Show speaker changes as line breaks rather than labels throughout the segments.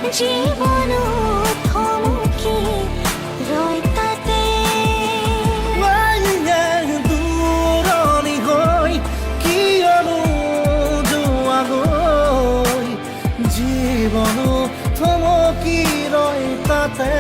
জীৱন থমকি ৰয় তাতে
দূৰণি হৈ কিয়নো যোৱাগৈ জীৱন থমকি ৰয় তাতে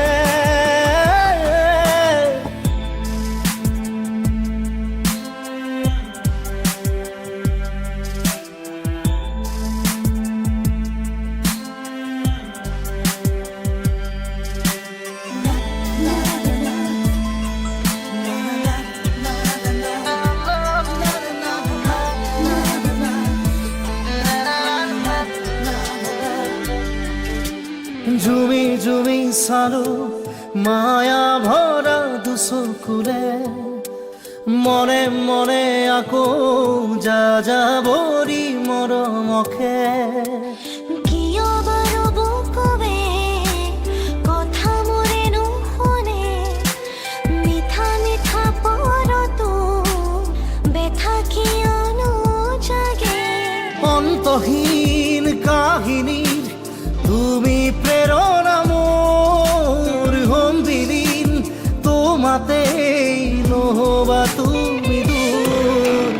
জুমি জুমি চালো মায়া ভৰা দুচকুৰে মনে মনে আকৌ যা যাবৰি মৰমখে
কিয় বাৰু বুকুৱে কথা মোৰে নুশুনে মিঠা মিঠা পৰতো বেথা কিয়নো জাগে
অন্তহীন কাহিনীৰ তুমি প্ৰেৰণা মোৰ হম্বিলীন তোমাতেই নহবা তুমি দূৰ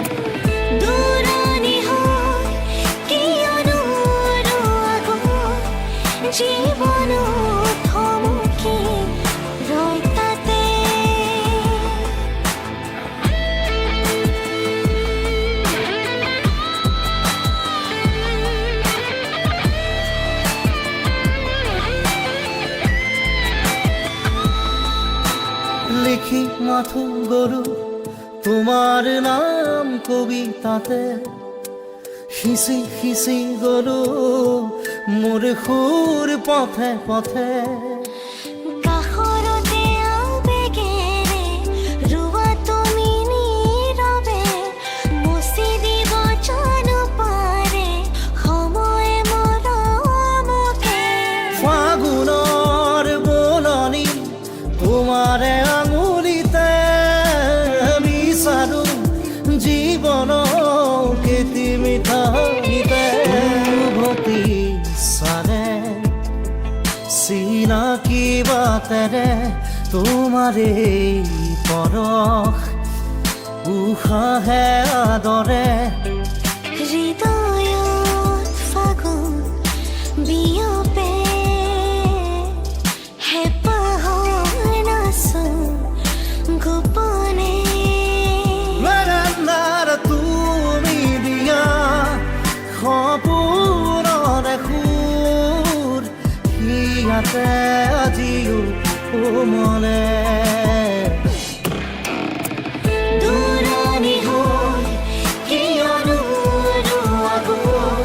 দূৰণি হৈ কিয়নো ৰোৱাগৈ জীৱন থমকি ৰয় তাতে
লিখি মাথো গৰু তোমাৰ নাম কবিতাতে সিঁচি সিঁচি গলো মোৰ সুৰ পথে পথে
কাষৰতে আবেগেৰে ৰোৱা তুমি নীৰৱে মুচি দিব জানো পাৰে সময় মৰমকে
ফাগুনৰ বননি তোমাৰে আঙুলিতে বিচাৰো জীৱন কেতি মিঠাইতে উভতি চাৰে চিনাকি বাটেৰে তোমাৰে পৰশ উশাহে আদৰে
হৃদয়ত ফাগুন বিয়পে হেঁপাহৰ নাচো গোপনে
নাৰ তুমি দিয়া সপোনৰ সুৰ ইয়াতে আজিও মনে
দূৰণি হৈ কিয়নো ৰোৱাগৈ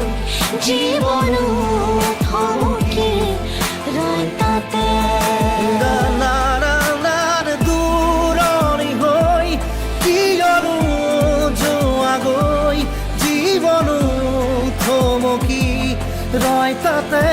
জীৱন থমকি ৰয় তাতে
দূৰণি হৈ কিয়নো যোৱাগৈ জীৱনো থমকি ৰয় তাতে